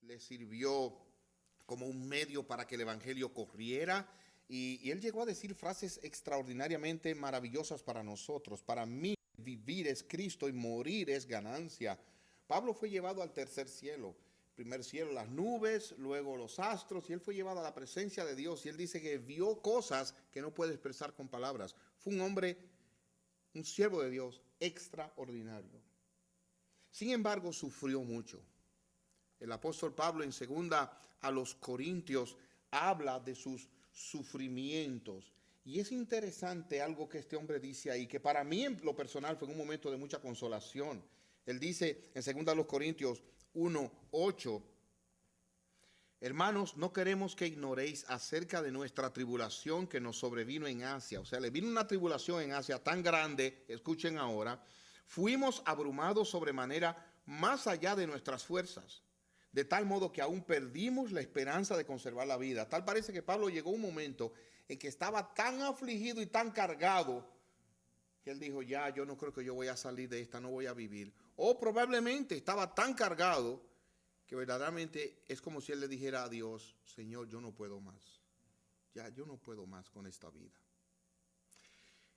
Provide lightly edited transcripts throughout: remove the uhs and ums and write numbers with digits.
le sirvió como un medio para que el evangelio corriera y él llegó a decir frases extraordinariamente maravillosas para nosotros. Para mí, vivir es Cristo y morir es ganancia. Pablo fue llevado al tercer cielo. Primer cielo, las nubes, luego los astros, y él fue llevado a la presencia de Dios. Y él dice que vio cosas que no puede expresar con palabras. Fue un hombre, un siervo de Dios extraordinario. Sin embargo, sufrió mucho. El apóstol Pablo en segunda a los Corintios habla de sus sufrimientos. Y es interesante algo que este hombre dice ahí, que para mí en lo personal fue un momento de mucha consolación. Él dice en segunda a los Corintios 1:8, hermanos, no queremos que ignoréis acerca de nuestra tribulación que nos sobrevino en Asia. O sea, le vino una tribulación en Asia tan grande, escuchen ahora, fuimos abrumados sobremanera más allá de nuestras fuerzas, de tal modo que aún perdimos la esperanza de conservar la vida. Tal parece que Pablo llegó a un momento en que estaba tan afligido y tan cargado que él dijo, ya, yo no creo que yo voy a salir de esta, no voy a vivir. O probablemente estaba tan cargado que verdaderamente es como si él le dijera a Dios, Señor, yo no puedo más. Ya, yo no puedo más con esta vida.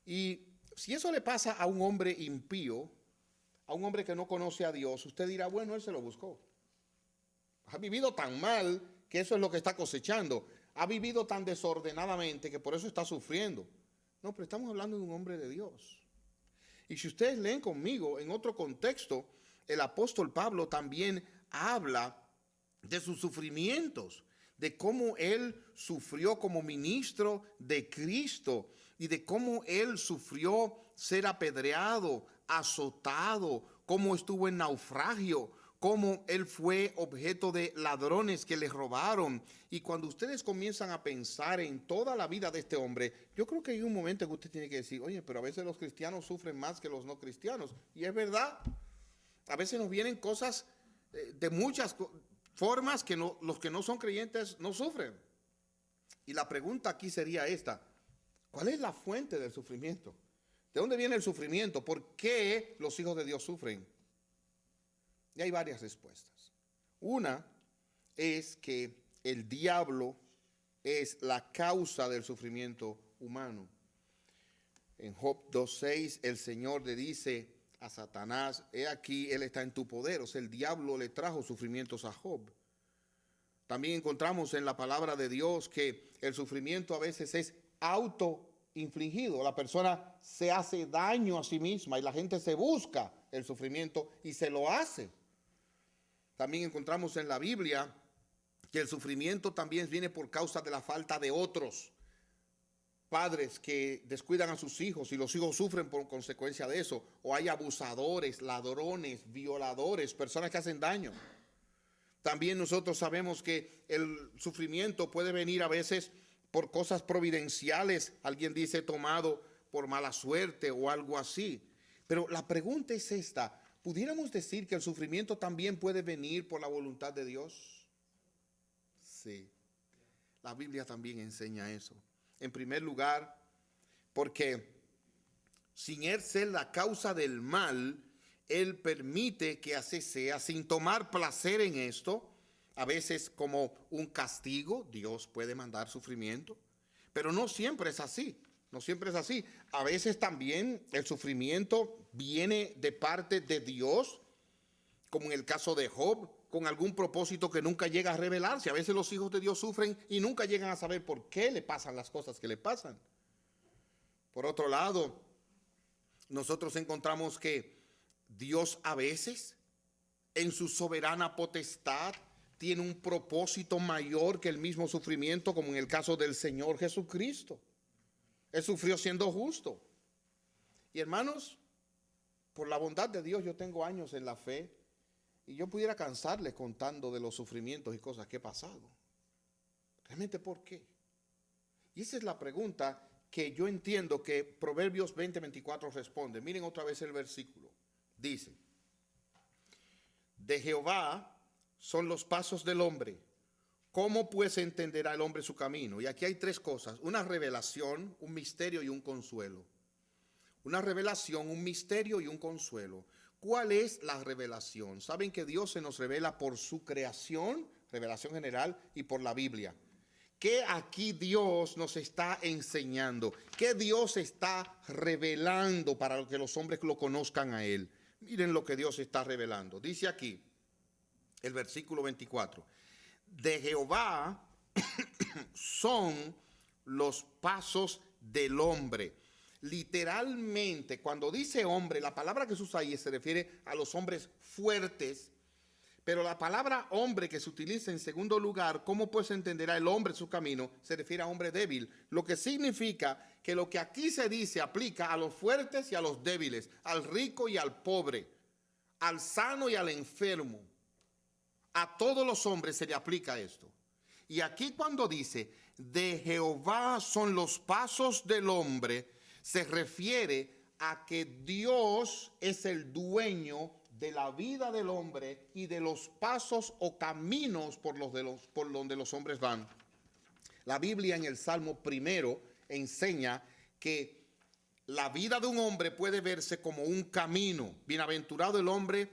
Y si eso le pasa a un hombre impío, a un hombre que no conoce a Dios, usted dirá, bueno, él se lo buscó. Ha vivido tan mal que eso es lo que está cosechando. Ha vivido tan desordenadamente que por eso está sufriendo. No, pero estamos hablando de un hombre de Dios. Y si ustedes leen conmigo, en otro contexto, el apóstol Pablo también habla de sus sufrimientos, de cómo él sufrió como ministro de Cristo y de cómo él sufrió ser apedreado, azotado, cómo estuvo en naufragio, cómo él fue objeto de ladrones que le robaron. Y cuando ustedes comienzan a pensar en toda la vida de este hombre, yo creo que hay un momento que usted tiene que decir, oye, pero a veces los cristianos sufren más que los no cristianos. Y es verdad, a veces nos vienen cosas de muchas formas que los que no son creyentes no sufren. Y la pregunta aquí sería esta, ¿cuál es la fuente del sufrimiento? ¿De dónde viene el sufrimiento? ¿Por qué los hijos de Dios sufren? Y hay varias respuestas. Una es que el diablo es la causa del sufrimiento humano. En Job 2:6 el Señor le dice a Satanás, he aquí, él está en tu poder. O sea, el diablo le trajo sufrimientos a Job. También encontramos en la palabra de Dios que el sufrimiento a veces es autoinfligido. La persona se hace daño a sí misma y la gente se busca el sufrimiento y se lo hace. También encontramos en la Biblia que el sufrimiento también viene por causa de la falta de otros. Padres que descuidan a sus hijos y los hijos sufren por consecuencia de eso. O hay abusadores, ladrones, violadores, personas que hacen daño. También nosotros sabemos que el sufrimiento puede venir a veces por cosas providenciales. Alguien dice tomado por mala suerte o algo así. Pero la pregunta es esta. ¿Pudiéramos decir que el sufrimiento también puede venir por la voluntad de Dios? Sí, la Biblia también enseña eso. En primer lugar, porque sin él ser la causa del mal, él permite que así sea, sin tomar placer en esto. A veces como un castigo, Dios puede mandar sufrimiento, pero no siempre es así. No siempre es así. A veces también el sufrimiento viene de parte de Dios, como en el caso de Job, con algún propósito que nunca llega a revelarse. A veces los hijos de Dios sufren y nunca llegan a saber por qué le pasan las cosas que le pasan. Por otro lado, nosotros encontramos que Dios a veces, en su soberana potestad, tiene un propósito mayor que el mismo sufrimiento, como en el caso del Señor Jesucristo. Él sufrió siendo justo. Y hermanos, por la bondad de Dios yo tengo años en la fe y yo pudiera cansarles contando de los sufrimientos y cosas que he pasado. ¿Realmente por qué? Y esa es la pregunta que yo entiendo que Proverbios 20:24 responde. Miren otra vez el versículo. Dice, de Jehová son los pasos del hombre. ¿Cómo pues entenderá el hombre su camino? Y aquí hay tres cosas, una revelación, un misterio y un consuelo. Una revelación, un misterio y un consuelo. ¿Cuál es la revelación? Saben que Dios se nos revela por su creación, revelación general, y por la Biblia. ¿Qué aquí Dios nos está enseñando? ¿Qué Dios está revelando para que los hombres lo conozcan a Él? Miren lo que Dios está revelando. Dice aquí, el versículo 24. De Jehová son los pasos del hombre. Literalmente, cuando dice hombre, la palabra que se usa ahí se refiere a los hombres fuertes. Pero la palabra hombre que se utiliza en segundo lugar, ¿cómo pues entenderá el hombre su camino? Se refiere a hombre débil, lo que significa que lo que aquí se dice aplica a los fuertes y a los débiles, al rico y al pobre, al sano y al enfermo. A todos los hombres se le aplica esto. Y aquí cuando dice, de Jehová son los pasos del hombre, se refiere a que Dios es el dueño de la vida del hombre y de los pasos o caminos por donde los hombres van. La Biblia en el Salmo primero enseña que la vida de un hombre puede verse como un camino. Bienaventurado el hombre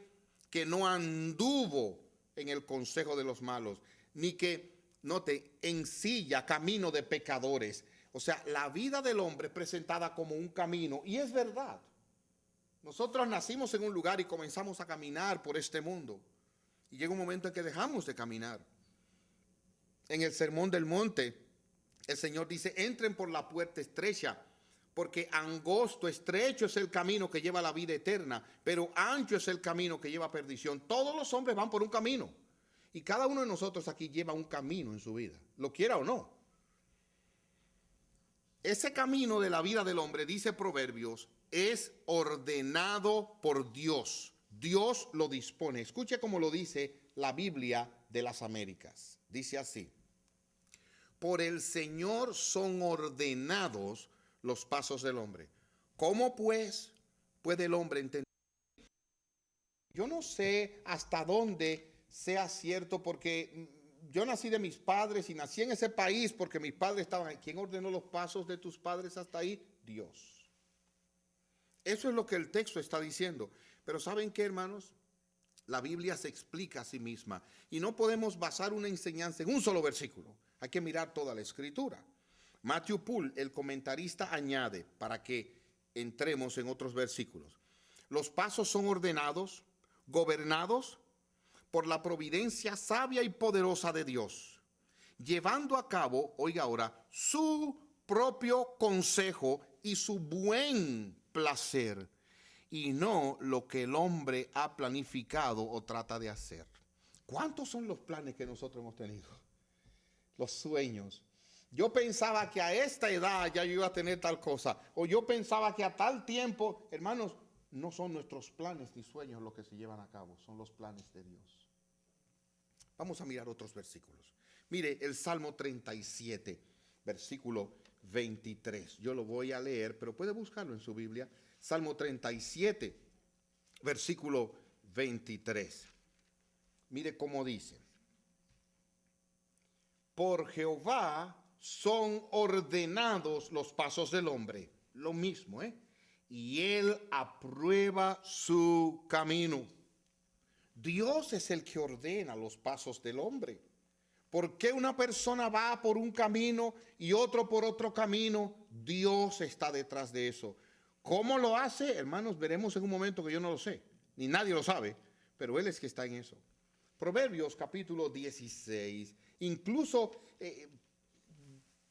que no anduvo en el consejo de los malos, ni que, note, ensilla camino de pecadores. O sea, la vida del hombre es presentada como un camino, y es verdad. Nosotros nacimos en un lugar y comenzamos a caminar por este mundo. Y llega un momento en que dejamos de caminar. En el Sermón del Monte, el Señor dice, entren por la puerta estrecha, porque angosto, estrecho es el camino que lleva a la vida eterna, pero ancho es el camino que lleva a perdición. Todos los hombres van por un camino. Y cada uno de nosotros aquí lleva un camino en su vida, lo quiera o no. Ese camino de la vida del hombre, dice Proverbios, es ordenado por Dios. Dios lo dispone. Escuche cómo lo dice la Biblia de las Américas. Dice así: por el Señor son ordenados los pasos del hombre. ¿Cómo pues puede el hombre entender? Yo no sé hasta dónde sea cierto, porque yo nací de mis padres y nací en ese país porque mis padres estaban ahí. ¿Quién ordenó los pasos de tus padres hasta ahí? Dios. Eso es lo que el texto está diciendo. Pero ¿saben qué, hermanos? La Biblia se explica a sí misma y no podemos basar una enseñanza en un solo versículo. Hay que mirar toda la escritura. Matthew Poole, el comentarista, añade, para que entremos en otros versículos: los pasos son ordenados, gobernados por la providencia sabia y poderosa de Dios, llevando a cabo, oiga ahora, su propio consejo y su buen placer, y no lo que el hombre ha planificado o trata de hacer. ¿Cuántos son los planes que nosotros hemos tenido? Los sueños. Yo pensaba que a esta edad ya yo iba a tener tal cosa, o yo pensaba que a tal tiempo. Hermanos, no son nuestros planes ni sueños los que se llevan a cabo, son los planes de Dios. Vamos a mirar otros versículos. Mire, el Salmo 37, versículo 23. Yo lo voy a leer, pero puede buscarlo en su Biblia. Salmo 37, versículo 23. Mire cómo dice: por Jehová son ordenados los pasos del hombre. Lo mismo, y él aprueba su camino. Dios es el que ordena los pasos del hombre. ¿Por qué una persona va por un camino y otro por otro camino? Dios está detrás de eso. ¿Cómo lo hace? Hermanos, veremos en un momento, que yo no lo sé, ni nadie lo sabe, pero Él es que está en eso. Proverbios capítulo 16, incluso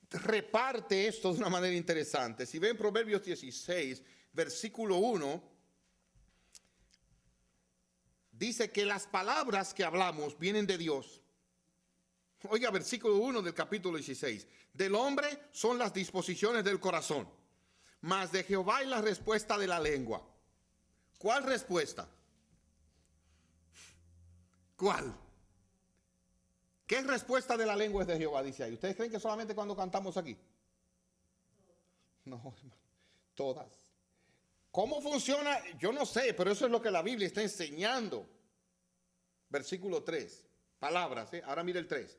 reparte esto de una manera interesante. Si ven Proverbios 16, versículo 1, dice que las palabras que hablamos vienen de Dios. Oiga, versículo 1 del capítulo 16. Del hombre son las disposiciones del corazón, mas de Jehová es la respuesta de la lengua. ¿Cuál respuesta? ¿Cuál? ¿Qué respuesta de la lengua es de Jehová? Dice ahí. ¿Ustedes creen que solamente cuando cantamos aquí? No, hermano, todas. ¿Cómo funciona? Yo no sé, pero eso es lo que la Biblia está enseñando. Versículo 3, palabras, ahora mira el 3.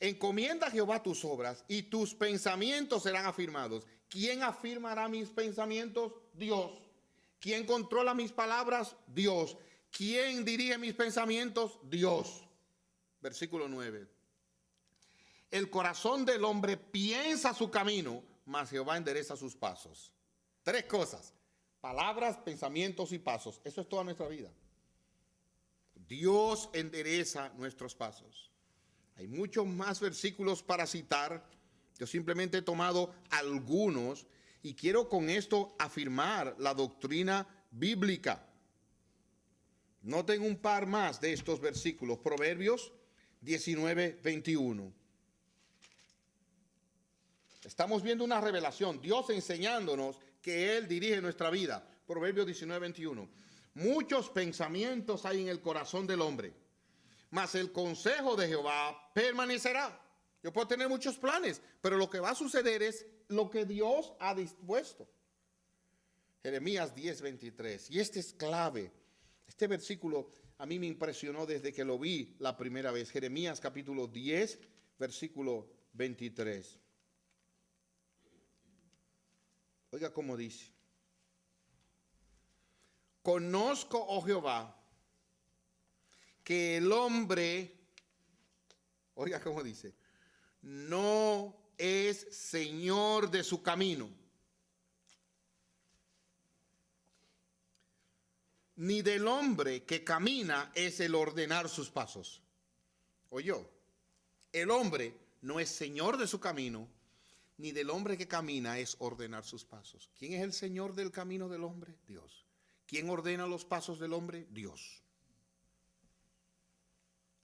Encomienda a Jehová tus obras y tus pensamientos serán afirmados. ¿Quién afirmará mis pensamientos? Dios. ¿Quién controla mis palabras? Dios. ¿Quién dirige mis pensamientos? Dios. Versículo 9. El corazón del hombre piensa su camino, mas Jehová endereza sus pasos. 3 cosas: palabras, pensamientos y pasos. Eso es toda nuestra vida. Dios endereza nuestros pasos. Hay muchos más versículos para citar. Yo simplemente he tomado algunos y quiero con esto afirmar la doctrina bíblica. Noten un par más de estos versículos. Proverbios 19:21. Estamos viendo una revelación, Dios enseñándonos que Él dirige nuestra vida. Proverbios 19:21. Muchos pensamientos hay en el corazón del hombre, mas el consejo de Jehová permanecerá. Yo puedo tener muchos planes, pero lo que va a suceder es lo que Dios ha dispuesto. Jeremías 10:23. Y este es clave. Este versículo a mí me impresionó desde que lo vi la primera vez. Jeremías capítulo 10, versículo 23. Oiga cómo dice: conozco, oh Jehová, que el hombre, oiga cómo dice, no es señor de su camino, ni del hombre que camina es el ordenar sus pasos. Oyó, el hombre no es señor de su camino, ni del hombre que camina es ordenar sus pasos. ¿Quién es el señor del camino del hombre? Dios. ¿Quién ordena los pasos del hombre? Dios.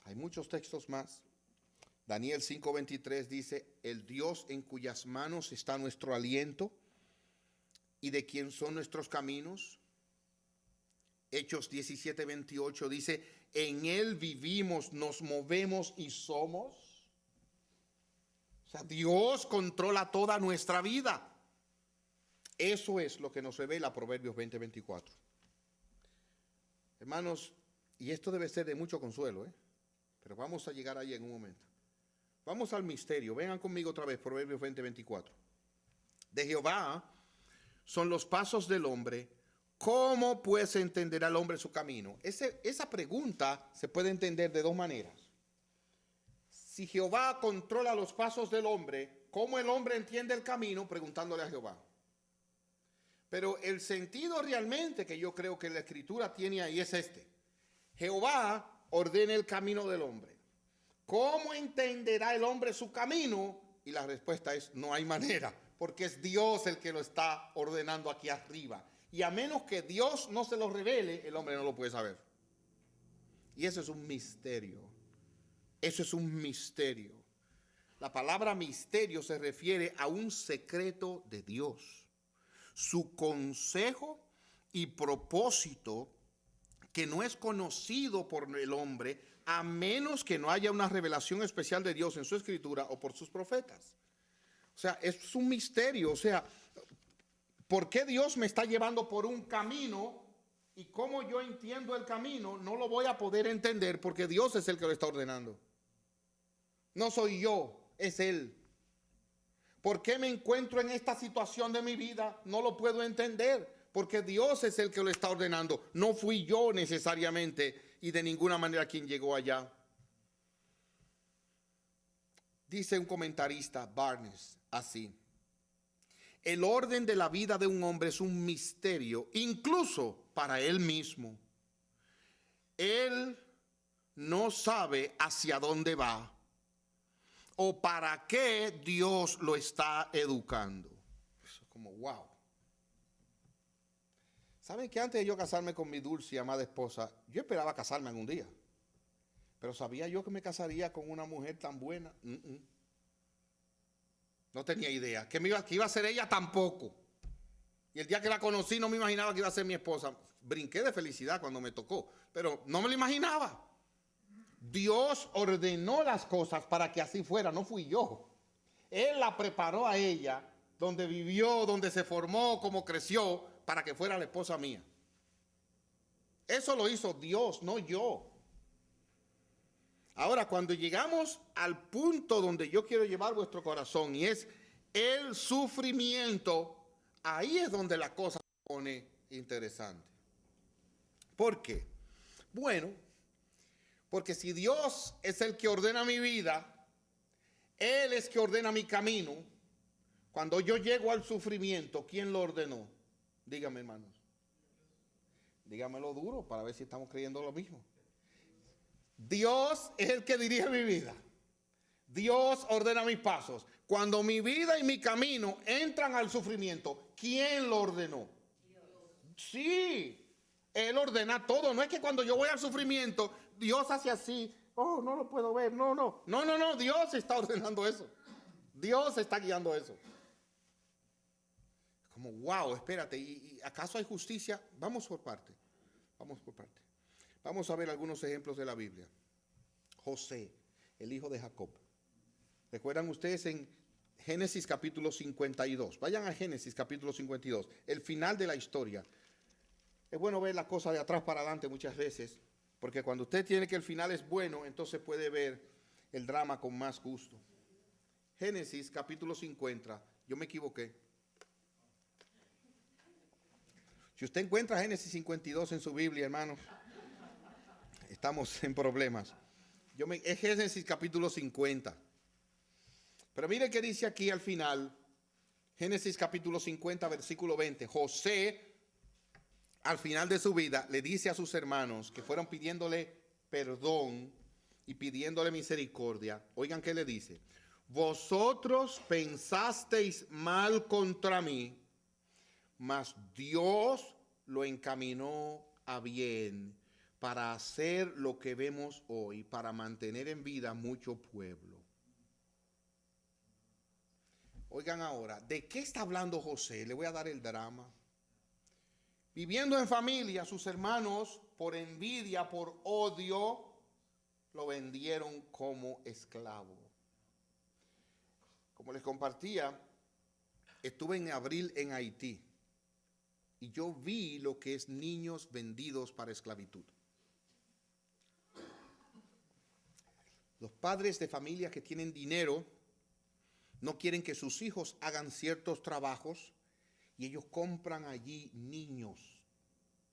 Hay muchos textos más. Daniel 5:23 dice: el Dios en cuyas manos está nuestro aliento y de quien son nuestros caminos. Hechos 17:28 dice: en Él vivimos, nos movemos y somos. O sea, Dios controla toda nuestra vida. Eso es lo que nos revela Proverbios 20:24. Hermanos, y esto debe ser de mucho consuelo, pero vamos a llegar ahí en un momento. Vamos al misterio. Vengan conmigo otra vez, Proverbios 20:24. De Jehová son los pasos del hombre. ¿Cómo pues entenderá el hombre su camino? Esa pregunta se puede entender de 2 maneras. Si Jehová controla los pasos del hombre, ¿cómo el hombre entiende el camino? Preguntándole a Jehová. Pero el sentido realmente que yo creo que la Escritura tiene ahí es este: Jehová ordena el camino del hombre. ¿Cómo entenderá el hombre su camino? Y la respuesta es: no hay manera, porque es Dios el que lo está ordenando aquí arriba. Y a menos que Dios no se lo revele, el hombre no lo puede saber. Y eso es un misterio. Eso es un misterio. La palabra misterio se refiere a un secreto de Dios. Su consejo y propósito que no es conocido por el hombre, a menos que no haya una revelación especial de Dios en su escritura o por sus profetas. O sea, es un misterio. O sea, ¿por qué Dios me está llevando por un camino? Y cómo yo entiendo el camino, no lo voy a poder entender, porque Dios es el que lo está ordenando. No soy yo, es Él. ¿Por qué me encuentro en esta situación de mi vida? No lo puedo entender, porque Dios es el que lo está ordenando. No fui yo necesariamente y de ninguna manera quien llegó allá. Dice un comentarista, Barnes, así: el orden de la vida de un hombre es un misterio, incluso para él mismo. Él no sabe hacia dónde va o para qué Dios lo está educando. Eso es como wow. ¿Saben que antes de yo casarme con mi dulce y amada esposa, yo esperaba casarme algún día? Pero ¿sabía yo que me casaría con una mujer tan buena? No tenía idea. Que iba a ser ella tampoco. Y el día que la conocí no me imaginaba que iba a ser mi esposa. Brinqué de felicidad cuando me tocó, pero no me lo imaginaba. Dios ordenó las cosas para que así fuera, no fui yo. Él la preparó a ella, donde vivió, donde se formó, cómo creció, para que fuera la esposa mía. Eso lo hizo Dios, no yo. Ahora, cuando llegamos al punto donde yo quiero llevar vuestro corazón, y es el sufrimiento, ahí es donde la cosa se pone interesante. ¿Por qué? Bueno, porque si Dios es el que ordena mi vida, Él es que ordena mi camino. Cuando yo llego al sufrimiento, ¿quién lo ordenó? Dígame, hermanos. Dígamelo duro para ver si estamos creyendo lo mismo. Dios es el que dirige mi vida. Dios ordena mis pasos. Cuando mi vida y mi camino entran al sufrimiento, ¿quién lo ordenó? Dios. Sí, Él ordena todo. No es que cuando yo voy al sufrimiento, Dios hace así. Oh, no lo puedo ver. No. Dios está ordenando eso. Dios está guiando eso. Como, wow, espérate. ¿Y acaso hay justicia? Vamos por parte. Vamos a ver algunos ejemplos de la Biblia. José, el hijo de Jacob. ¿Recuerdan ustedes en Génesis capítulo 52? Vayan a Génesis capítulo 52, el final de la historia. Es bueno ver la cosa de atrás para adelante muchas veces, porque cuando usted tiene que el final es bueno, entonces puede ver el drama con más gusto. Génesis capítulo 50, yo me equivoqué. Si usted encuentra Génesis 52 en su Biblia, hermanos, estamos en problemas. Es Génesis capítulo 50. Pero mire que dice aquí al final, Génesis capítulo 50, versículo 20. José, al final de su vida, le dice a sus hermanos que fueron pidiéndole perdón y pidiéndole misericordia. Oigan qué le dice. Vosotros pensasteis mal contra mí, mas Dios lo encaminó a bien para hacer lo que vemos hoy, para mantener en vida mucho pueblo. Oigan ahora, ¿de qué está hablando José? Le voy a dar el drama. Viviendo en familia, sus hermanos, por envidia, por odio, lo vendieron como esclavo. Como les compartía, estuve en abril en Haití y yo vi lo que es niños vendidos para esclavitud. Los padres de familia que tienen dinero no quieren que sus hijos hagan ciertos trabajos y ellos compran allí niños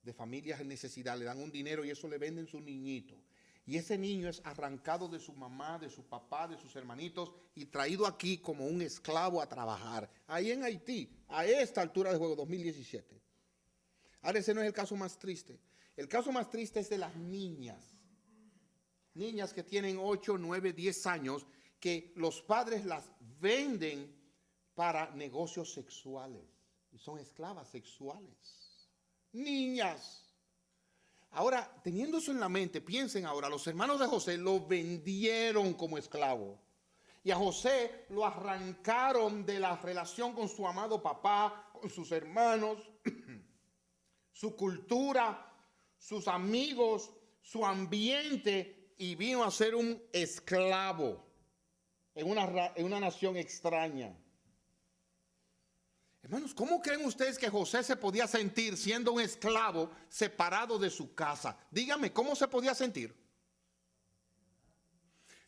de familias en necesidad, le dan un dinero y eso le venden su niñito. Y ese niño es arrancado de su mamá, de su papá, de sus hermanitos y traído aquí como un esclavo a trabajar. Ahí en Haití, a esta altura de juego, 2017. Ahora ese no es el caso más triste. El caso más triste es de las niñas. Niñas que tienen 8, 9, 10 años que los padres las venden para negocios sexuales y son esclavas sexuales. Niñas. Ahora, teniendo eso en la mente, piensen ahora, los hermanos de José lo vendieron como esclavo. Y a José lo arrancaron de la relación con su amado papá, con sus hermanos, su cultura, sus amigos, su ambiente, y vino a ser un esclavo en una nación extraña. Hermanos, ¿cómo creen ustedes que José se podía sentir siendo un esclavo separado de su casa? Díganme, ¿cómo se podía sentir?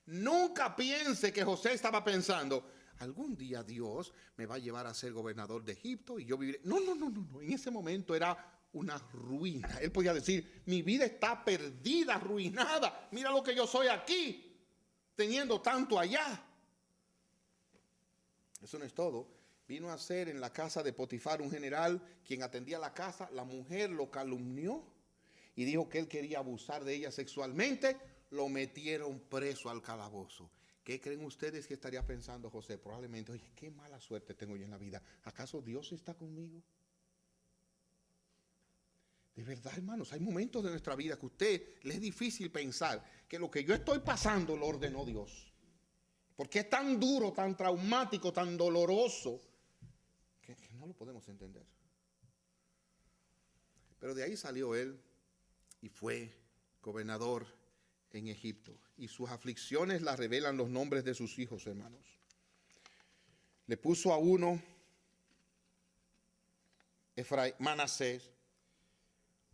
Nunca piense que José estaba pensando, algún día Dios me va a llevar a ser gobernador de Egipto y yo viviré. No. En ese momento era una ruina. Él podía decir, mi vida está perdida, arruinada. Mira lo que yo soy aquí, teniendo tanto allá. Eso no es todo. Vino a ser en la casa de Potifar un general quien atendía la casa. La mujer lo calumnió y dijo que él quería abusar de ella sexualmente. Lo metieron preso al calabozo. ¿Qué creen ustedes que estaría pensando José? Probablemente, oye, qué mala suerte tengo yo en la vida. ¿Acaso Dios está conmigo? De verdad, hermanos, hay momentos de nuestra vida que a usted le es difícil pensar que lo que yo estoy pasando lo ordenó Dios. Porque es tan duro, tan traumático, tan doloroso, que no lo podemos entender. Pero de ahí salió él y fue gobernador en Egipto. Y sus aflicciones las revelan los nombres de sus hijos, hermanos. Le puso a uno Manasés,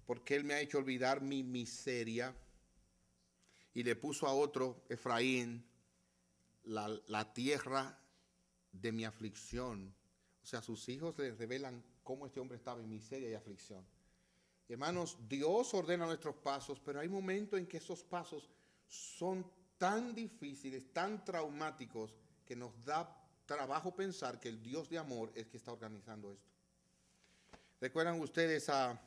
porque él me ha hecho olvidar mi miseria. Y le puso a otro Efraín, la tierra de mi aflicción. O sea, sus hijos le revelan cómo este hombre estaba en miseria y aflicción. Hermanos, Dios ordena nuestros pasos, pero hay momentos en que esos pasos son tan difíciles, tan traumáticos, que nos da trabajo pensar que el Dios de amor es que está organizando esto. ¿Recuerdan ustedes a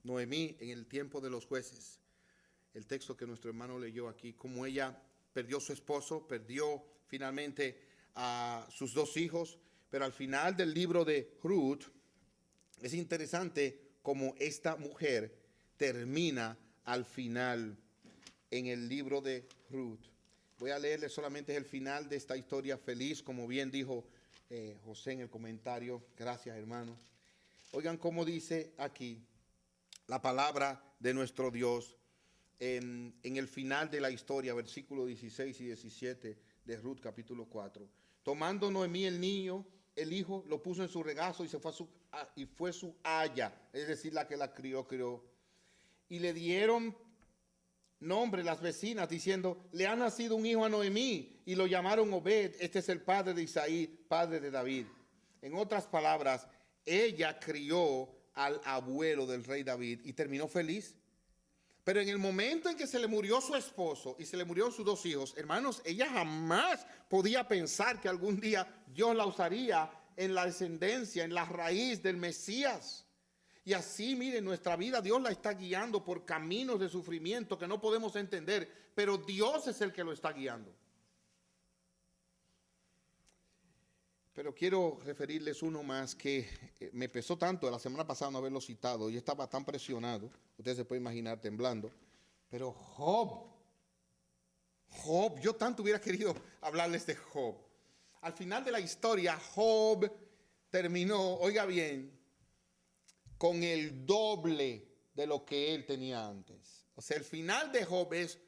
Noemí en el tiempo de los jueces? El texto que nuestro hermano leyó aquí, como ella perdió su esposo, perdió finalmente a sus 2 hijos, pero al final del libro de Ruth, es interesante cómo esta mujer termina al final en el libro de Ruth. Voy a leerle solamente el final de esta historia feliz, como bien dijo José en el comentario. Gracias, hermano. Oigan cómo dice aquí la palabra de nuestro Dios en el final de la historia, versículos 16 y 17 de Ruth capítulo 4. Tomando Noemí el niño, el hijo, lo puso en su regazo y fue su aya, es decir, la que la crió. Y le dieron nombre las vecinas diciendo, le ha nacido un hijo a Noemí, y lo llamaron Obed. Este es el padre de Isaí, padre de David. En otras palabras, ella crió al abuelo del rey David y terminó feliz. Pero en el momento en que se le murió su esposo y se le murieron sus 2 hijos, hermanos, ella jamás podía pensar que algún día Dios la usaría en la descendencia, en la raíz del Mesías. Y así, miren, nuestra vida Dios la está guiando por caminos de sufrimiento que no podemos entender, pero Dios es el que lo está guiando. Pero quiero referirles uno más que me pesó tanto la semana pasada no haberlo citado. Yo estaba tan presionado, ustedes se pueden imaginar temblando. Pero Job, yo tanto hubiera querido hablarles de Job. Al final de la historia, Job terminó, oiga bien, con el doble de lo que él tenía antes. O sea, el final de Job es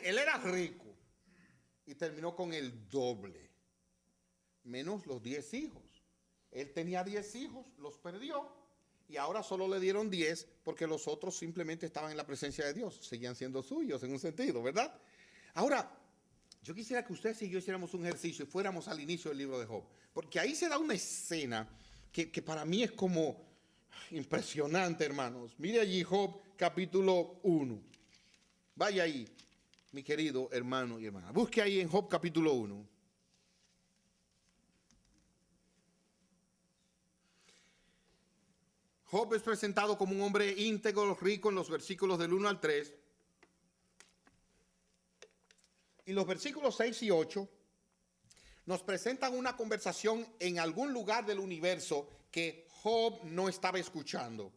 él era rico y terminó con el doble. Menos los 10 hijos. Él tenía 10 hijos, los perdió y ahora solo le dieron 10 porque los otros simplemente estaban en la presencia de Dios, seguían siendo suyos en un sentido, ¿verdad? Ahora, yo quisiera que ustedes y yo hiciéramos un ejercicio y fuéramos al inicio del libro de Job, porque ahí se da una escena que para mí es como impresionante, hermanos. Mire allí Job capítulo 1. Vaya ahí, mi querido hermano y hermana. Busque ahí en Job capítulo 1. Job es presentado como un hombre íntegro, rico en los versículos del 1 al 3. Y los versículos 6 y 8 nos presentan una conversación en algún lugar del universo que Job no estaba escuchando.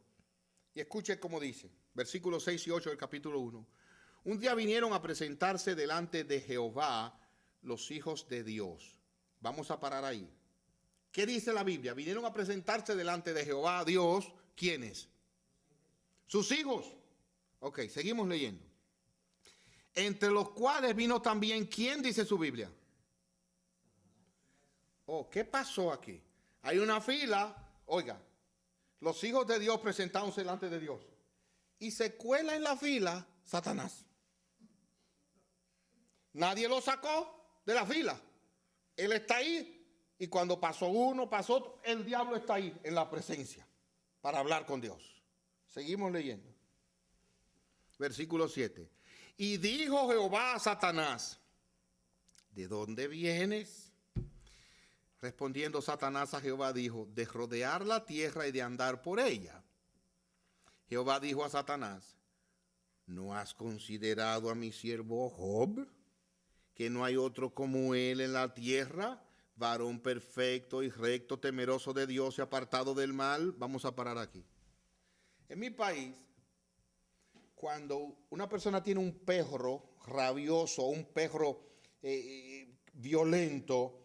Y escuche cómo dice, versículos 6 y 8 del capítulo 1. Un día vinieron a presentarse delante de Jehová los hijos de Dios. Vamos a parar ahí. ¿Qué dice la Biblia? Vinieron a presentarse delante de Jehová, Dios. ¿Quiénes? Sus hijos. Ok, seguimos leyendo. Entre los cuales vino también, ¿quién dice su Biblia? Oh, ¿qué pasó aquí? Hay una fila, oiga, los hijos de Dios presentándose delante de Dios. Y se cuela en la fila Satanás. Nadie lo sacó de la fila. Él está ahí y cuando pasó uno, pasó otro, el diablo está ahí en la presencia para hablar con Dios. Seguimos leyendo. Versículo 7. Y dijo Jehová a Satanás, ¿de dónde vienes? Respondiendo Satanás a Jehová dijo, de rodear la tierra y de andar por ella. Jehová dijo a Satanás, ¿no has considerado a mi siervo Job? Que no hay otro como él en la tierra, varón perfecto y recto, temeroso de Dios y apartado del mal. Vamos a parar aquí. En mi país, cuando una persona tiene un perro rabioso, un perro violento,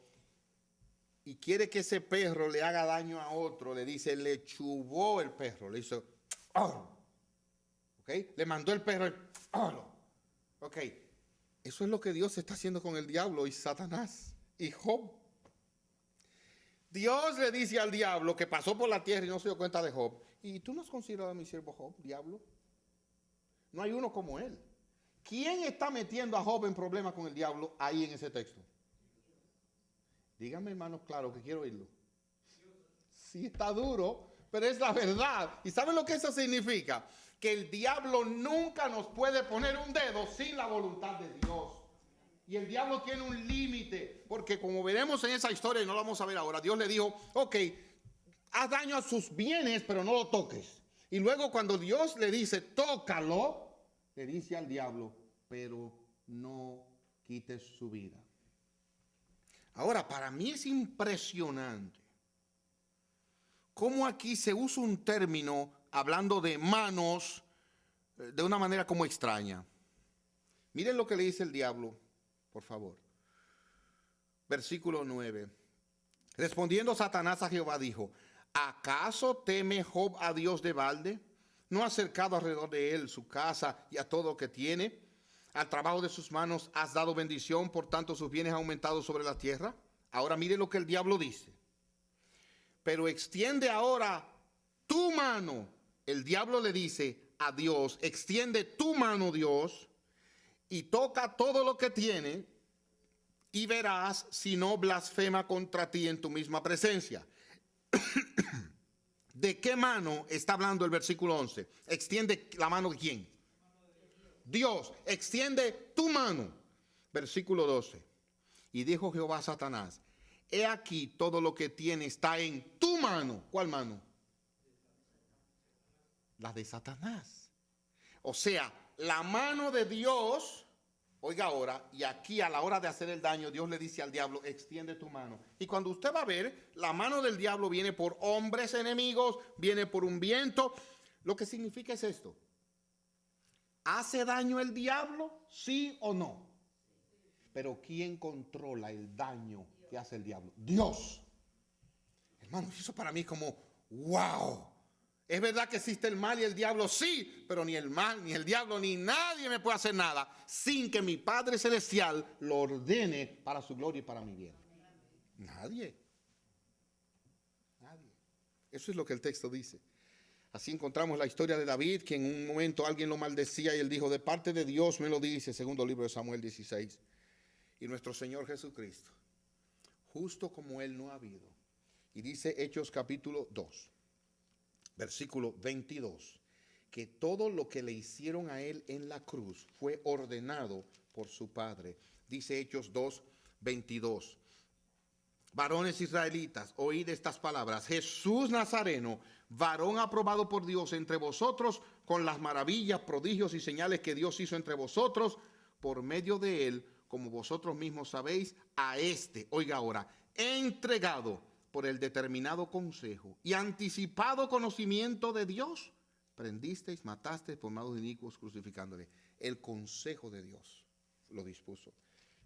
y quiere que ese perro le haga daño a otro, le dice, le chubó el perro, le hizo, oh. ¿Ok? Le mandó el perro, oh. Ok, eso es lo que Dios está haciendo con el diablo y Satanás y Job. Dios le dice al diablo que pasó por la tierra y no se dio cuenta de Job, ¿y tú no has considerado a mi siervo Job, diablo? No hay uno como él. ¿Quién está metiendo a Job en problemas con el diablo ahí en ese texto? Díganme, hermanos, claro, que quiero oírlo. Sí, está duro, pero es la verdad. ¿Y saben lo que eso significa? Que el diablo nunca nos puede poner un dedo sin la voluntad de Dios. Y el diablo tiene un límite, porque como veremos en esa historia, y no lo vamos a ver ahora, Dios le dijo, ok, haz daño a sus bienes, pero no lo toques. Y luego cuando Dios le dice, tócalo, le dice al diablo, pero no quites su vida. Ahora, para mí es impresionante cómo aquí se usa un término hablando de manos de una manera como extraña. Miren lo que le dice el diablo, por favor. Versículo 9. Respondiendo Satanás a Jehová dijo, ¿acaso teme Job a Dios de balde? ¿No ha cercado alrededor de él su casa y a todo lo que tiene? Al trabajo de sus manos has dado bendición, por tanto sus bienes han aumentado sobre la tierra. Ahora mire lo que el diablo dice. Pero extiende ahora tu mano. El diablo le dice a Dios, extiende tu mano, Dios, y toca todo lo que tiene, y verás si no blasfema contra ti en tu misma presencia. ¿De qué mano está hablando el versículo 11? Extiende la mano de quién. Dios, extiende tu mano. Versículo 12. Y dijo Jehová a Satanás, he aquí todo lo que tiene está en tu mano. ¿Cuál mano? La de Satanás. O sea, la mano de Dios, oiga ahora, y aquí a la hora de hacer el daño, Dios le dice al diablo, extiende tu mano. Y cuando usted va a ver, la mano del diablo viene por hombres enemigos, viene por un viento. Lo que significa es esto. ¿Hace daño el diablo? ¿Sí o no? Pero ¿quién controla el daño que hace el diablo? Dios. Hermano, eso para mí es como, wow. ¿Es verdad que existe el mal y el diablo? Sí, pero ni el mal, ni el diablo, ni nadie me puede hacer nada sin que mi Padre Celestial lo ordene para su gloria y para mi bien. Nadie. Nadie. Eso es lo que el texto dice. Así encontramos la historia de David, que en un momento alguien lo maldecía y él dijo, de parte de Dios me lo dice, segundo libro de Samuel 16. Y nuestro Señor Jesucristo, justo como él no ha habido. Y dice Hechos capítulo 2, versículo 22, que todo lo que le hicieron a él en la cruz fue ordenado por su Padre. Dice Hechos 2, 22. Varones israelitas, oíd estas palabras. Jesús Nazareno, varón aprobado por Dios entre vosotros, con las maravillas, prodigios y señales que Dios hizo entre vosotros, por medio de él, como vosotros mismos sabéis, a este, oiga ahora, entregado por el determinado consejo y anticipado conocimiento de Dios, prendisteis, matasteis por manos inicuos, crucificándole. El consejo de Dios lo dispuso.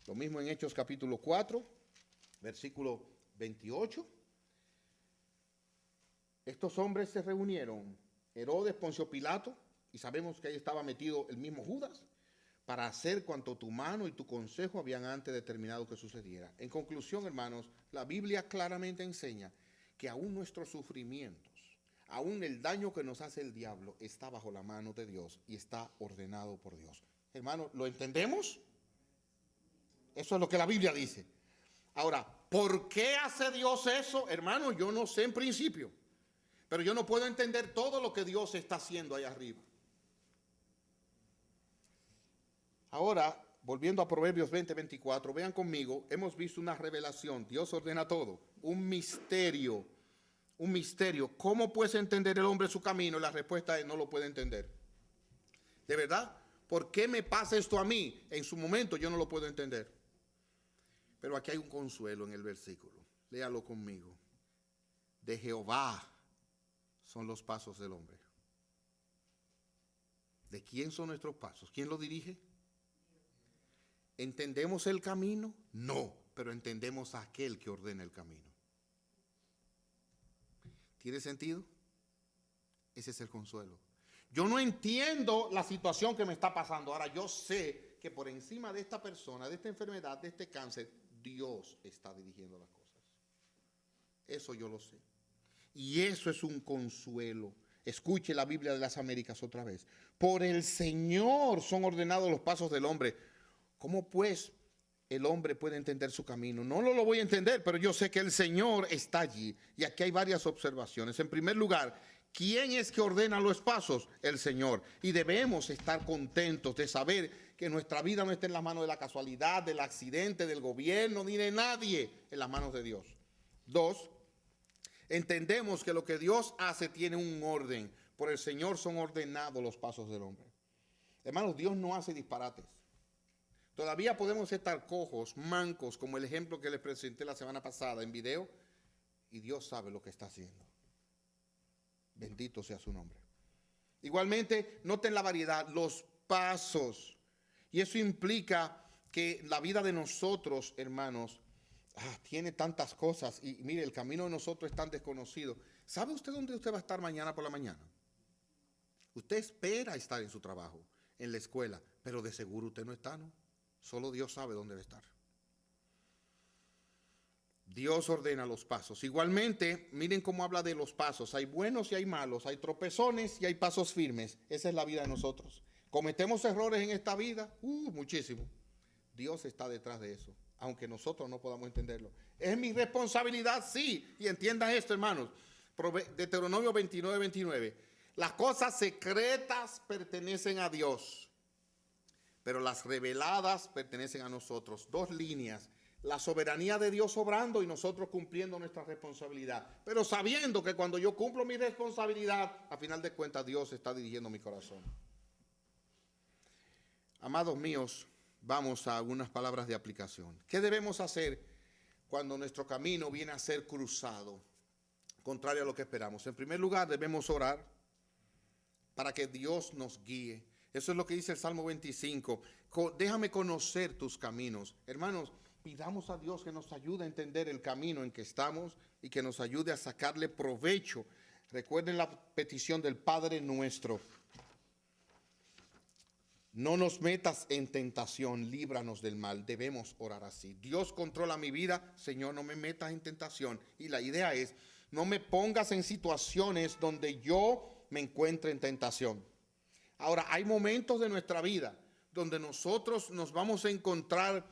Lo mismo en Hechos capítulo 4, versículo 28. Estos hombres se reunieron, Herodes, Poncio Pilato, y sabemos que ahí estaba metido el mismo Judas, para hacer cuanto tu mano y tu consejo habían antes determinado que sucediera. En conclusión, hermanos, la Biblia claramente enseña que aún nuestros sufrimientos, aún el daño que nos hace el diablo, está bajo la mano de Dios y está ordenado por Dios. Hermanos, ¿lo entendemos? Eso es lo que la Biblia dice. Ahora, ¿por qué hace Dios eso? Hermano, yo no sé en principio, pero yo no puedo entender todo lo que Dios está haciendo allá arriba. Ahora, volviendo a Proverbios 20:24, vean conmigo, hemos visto una revelación, Dios ordena todo, un misterio. ¿Cómo puede entender el hombre su camino? La respuesta es no lo puede entender. ¿De verdad? ¿Por qué me pasa esto a mí? En su momento yo no lo puedo entender. Pero aquí hay un consuelo en el versículo. Léalo conmigo. De Jehová son los pasos del hombre. ¿De quién son nuestros pasos? ¿Quién lo dirige? ¿Entendemos el camino? No, pero entendemos a aquel que ordena el camino. ¿Tiene sentido? Ese es el consuelo. Yo no entiendo la situación que me está pasando. Ahora yo sé que por encima de esta persona, de esta enfermedad, de este cáncer, Dios está dirigiendo las cosas. Eso yo lo sé. Y eso es un consuelo. Escuche la Biblia de las Américas otra vez. Por el Señor son ordenados los pasos del hombre. ¿Cómo pues el hombre puede entender su camino. No lo voy a entender, pero yo sé que el Señor está allí. Y aquí hay varias observaciones. En primer lugar, ¿quién es que ordena los pasos? El Señor. Y debemos estar contentos de saber que nuestra vida no está en las manos de la casualidad, del accidente, del gobierno, ni de nadie, en las manos de Dios. Dos, entendemos que lo que Dios hace tiene un orden. Por el Señor son ordenados los pasos del hombre. Hermanos, Dios no hace disparates. Todavía podemos estar cojos, mancos, como el ejemplo que les presenté la semana pasada en video, y Dios sabe lo que está haciendo. Bendito sea su nombre. Igualmente, noten la variedad, los pasos. Y eso implica que la vida de nosotros, hermanos, tiene tantas cosas. Y mire, el camino de nosotros es tan desconocido. ¿Sabe usted dónde usted va a estar mañana por la mañana? Usted espera estar en su trabajo, en la escuela, pero de seguro usted no está, ¿no? Solo Dios sabe dónde va a estar. Dios ordena los pasos. Igualmente, miren cómo habla de los pasos. Hay buenos y hay malos, hay tropezones y hay pasos firmes. Esa es la vida de nosotros. ¿Cometemos errores en esta vida? Muchísimo. Dios está detrás de eso, aunque nosotros no podamos entenderlo. ¿Es mi responsabilidad? Sí. Y entiendan esto, hermanos. Deuteronomio 29:29. Las cosas secretas pertenecen a Dios, pero las reveladas pertenecen a nosotros. Dos líneas. La soberanía de Dios obrando y nosotros cumpliendo nuestra responsabilidad. Pero sabiendo que cuando yo cumplo mi responsabilidad, a final de cuentas Dios está dirigiendo mi corazón. Amados míos, vamos a algunas palabras de aplicación. ¿Qué debemos hacer cuando nuestro camino viene a ser cruzado, contrario a lo que esperamos? En primer lugar, debemos orar para que Dios nos guíe. Eso es lo que dice el Salmo 25. Déjame conocer tus caminos. Hermanos, pidamos a Dios que nos ayude a entender el camino en que estamos y que nos ayude a sacarle provecho. Recuerden la petición del Padre nuestro. No nos metas en tentación, líbranos del mal. Debemos orar así. Dios controla mi vida, Señor, no me metas en tentación. Y la idea es, no me pongas en situaciones donde yo me encuentre en tentación. Ahora, hay momentos de nuestra vida donde nosotros nos vamos a encontrar,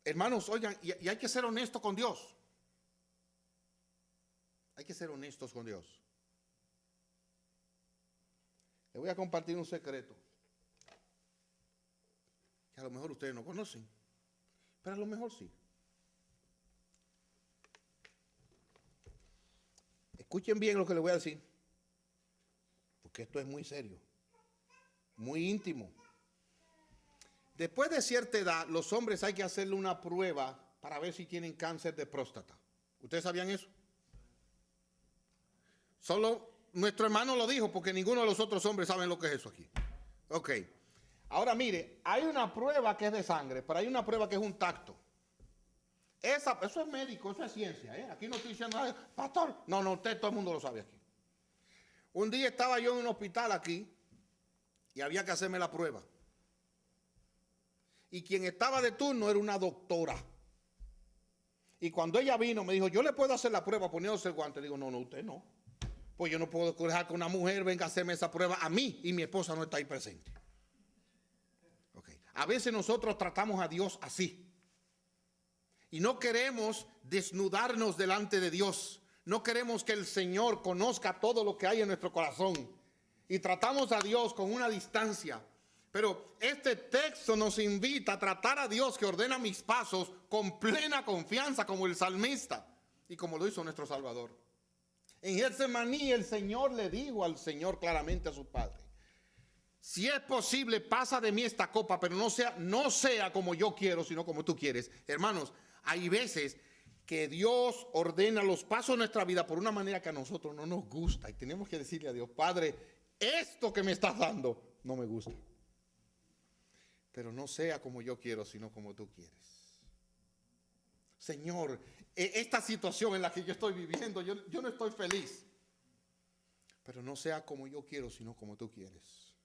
hermanos, oigan, y hay que ser honestos con Dios. Hay que ser honestos con Dios. Les voy a compartir un secreto que a lo mejor ustedes no conocen, pero a lo mejor sí. Escuchen bien lo que les voy a decir, porque esto es muy serio, muy íntimo. Después de cierta edad, los hombres hay que hacerle una prueba para ver si tienen cáncer de próstata. ¿Ustedes sabían eso? Solo nuestro hermano lo dijo porque ninguno de los otros hombres saben lo que es eso aquí. Ok. Ahora mire, hay una prueba que es de sangre, pero hay una prueba que es un tacto. Eso es médico, eso es ciencia, ¿eh? Aquí no estoy diciendo nada, pastor. No, usted, todo el mundo lo sabe aquí. Un día estaba yo en un hospital aquí y había que hacerme la prueba. Y quien estaba de turno era una doctora. Y cuando ella vino me dijo, yo le puedo hacer la prueba poniéndose el guante. Digo, no, usted no. Pues yo no puedo dejar que una mujer venga a hacerme esa prueba a mí y mi esposa no está ahí presente. Okay. A veces nosotros tratamos a Dios así. Y no queremos desnudarnos delante de Dios. No queremos que el Señor conozca todo lo que hay en nuestro corazón. Y tratamos a Dios con una distancia. Pero este texto nos invita a tratar a Dios que ordena mis pasos con plena confianza como el salmista y como lo hizo nuestro Salvador. En Getsemaní el Señor le dijo al Señor claramente a su Padre, si es posible pasa de mí esta copa, pero no sea como yo quiero, sino como tú quieres. Hermanos, hay veces que Dios ordena los pasos de nuestra vida por una manera que a nosotros no nos gusta y tenemos que decirle a Dios, Padre, esto que me estás dando no me gusta. Pero no sea como yo quiero, sino como tú quieres. Señor, esta situación en la que yo estoy viviendo, yo no estoy feliz. Pero no sea como yo quiero, sino como tú quieres.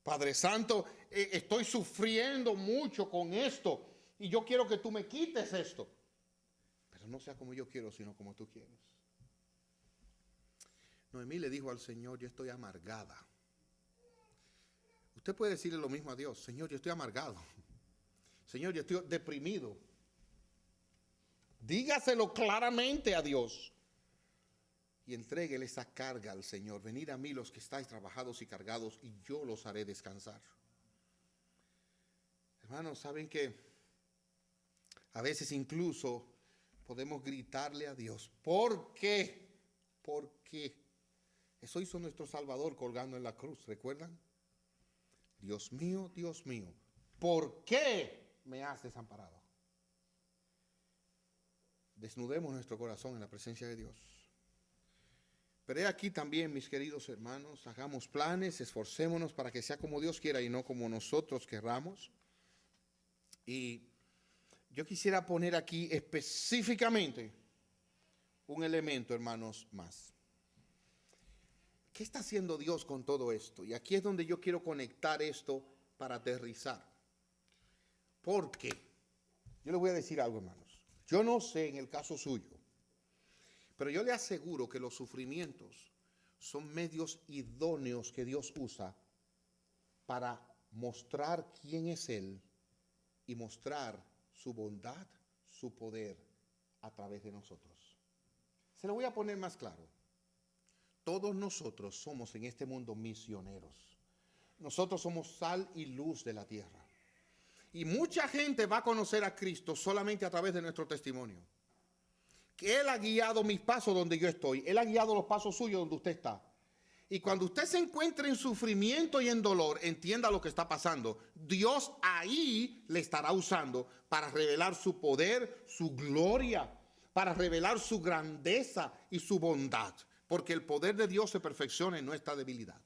Padre Santo, estoy sufriendo mucho con esto y yo quiero que tú me quites esto. Pero no sea como yo quiero, sino como tú quieres. Noemí le dijo al Señor, yo estoy amargada. Usted puede decirle lo mismo a Dios, Señor, yo estoy amargado. Señor, yo estoy deprimido. Dígaselo claramente a Dios. Y entréguele esa carga al Señor. Venid a mí los que estáis trabajados y cargados, y yo los haré descansar. Hermanos, ¿saben qué? A veces incluso podemos gritarle a Dios. ¿Por qué? ¿Por qué? Eso hizo nuestro Salvador colgando en la cruz, ¿recuerdan? Dios mío, ¿por qué me has desamparado? Desnudemos nuestro corazón en la presencia de Dios. Pero he aquí también, mis queridos hermanos, hagamos planes, esforcémonos para que sea como Dios quiera y no como nosotros querramos. Y yo quisiera poner aquí específicamente un elemento, hermanos, más. ¿Qué está haciendo Dios con todo esto? Y aquí es donde yo quiero conectar esto para aterrizar. ¿Por qué? Yo le voy a decir algo, hermanos. Yo no sé en el caso suyo, pero yo le aseguro que los sufrimientos son medios idóneos que Dios usa para mostrar quién es Él y mostrar su bondad, su poder a través de nosotros. Se lo voy a poner más claro. Todos nosotros somos en este mundo misioneros. Nosotros somos sal y luz de la tierra. Y mucha gente va a conocer a Cristo solamente a través de nuestro testimonio. Que Él ha guiado mis pasos donde yo estoy. Él ha guiado los pasos suyos donde usted está. Y cuando usted se encuentre en sufrimiento y en dolor, entienda lo que está pasando. Dios ahí le estará usando para revelar su poder, su gloria, para revelar su grandeza y su bondad. Porque el poder de Dios se perfecciona en nuestra debilidad.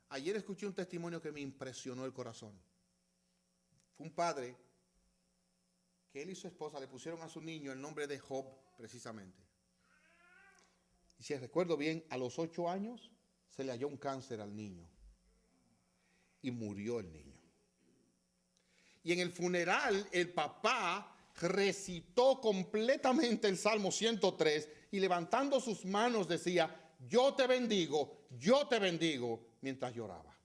Ayer escuché un testimonio que me impresionó el corazón. Fue un padre que él y su esposa le pusieron a su niño el nombre de Job, precisamente. Y si recuerdo bien, a los 8 años se le halló un cáncer al niño y murió el niño. Y en el funeral el papá recitó completamente el Salmo 103 y levantando sus manos decía, yo te bendigo, mientras lloraba.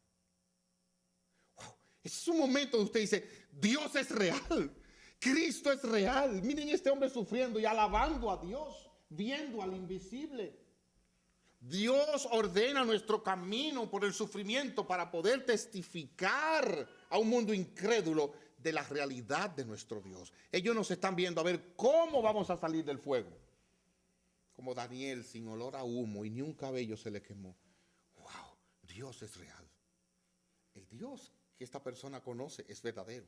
Wow. Ese es un momento donde usted dice, Dios es real, Cristo es real. Miren este hombre sufriendo y alabando a Dios, viendo al invisible. Dios ordena nuestro camino por el sufrimiento para poder testificar a un mundo incrédulo de la realidad de nuestro Dios. Ellos nos están viendo a ver cómo vamos a salir del fuego. Como Daniel, sin olor a humo y ni un cabello se le quemó. ¡Wow! Dios es real. El Dios que esta persona conoce es verdadero.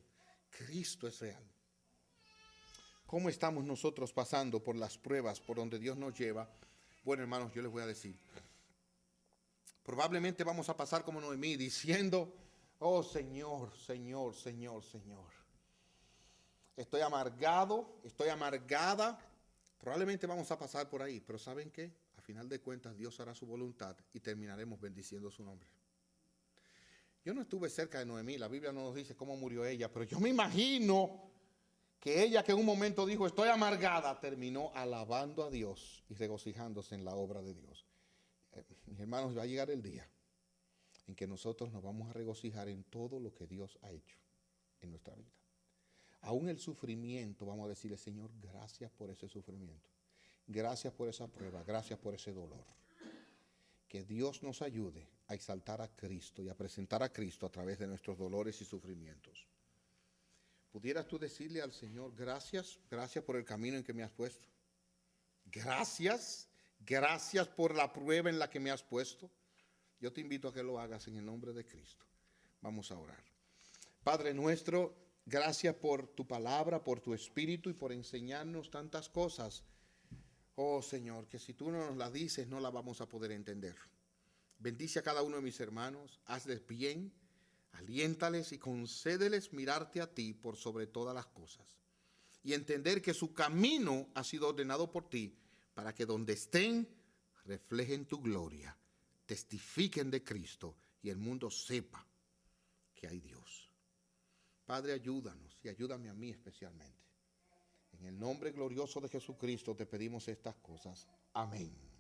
Cristo es real. ¿Cómo estamos nosotros pasando por las pruebas por donde Dios nos lleva? Bueno, hermanos, yo les voy a decir. Probablemente vamos a pasar como Noemí diciendo, oh Señor, Señor, Señor, Señor. Estoy amargado, estoy amargada. Probablemente vamos a pasar por ahí, pero ¿saben qué? A final de cuentas Dios hará su voluntad y terminaremos bendiciendo su nombre. Yo no estuve cerca de Noemí, la Biblia no nos dice cómo murió ella, pero yo me imagino que ella que en un momento dijo estoy amargada, terminó alabando a Dios y regocijándose en la obra de Dios. Mis hermanos, va a llegar el día en que nosotros nos vamos a regocijar en todo lo que Dios ha hecho en nuestra vida. Aún el sufrimiento, vamos a decirle, Señor, gracias por ese sufrimiento. Gracias por esa prueba, gracias por ese dolor. Que Dios nos ayude a exaltar a Cristo y a presentar a Cristo a través de nuestros dolores y sufrimientos. ¿Pudieras tú decirle al Señor, gracias, gracias por el camino en que me has puesto? Gracias, gracias por la prueba en la que me has puesto. Yo te invito a que lo hagas en el nombre de Cristo. Vamos a orar. Padre nuestro, gracias por tu palabra, por tu espíritu y por enseñarnos tantas cosas. Oh Señor, que si tú no nos las dices, no la vamos a poder entender. Bendice a cada uno de mis hermanos, hazles bien, aliéntales y concédeles mirarte a ti por sobre todas las cosas. Y entender que su camino ha sido ordenado por ti para que donde estén reflejen tu gloria, testifiquen de Cristo y el mundo sepa que hay Dios. Padre, ayúdanos y ayúdame a mí especialmente. En el nombre glorioso de Jesucristo te pedimos estas cosas. Amén.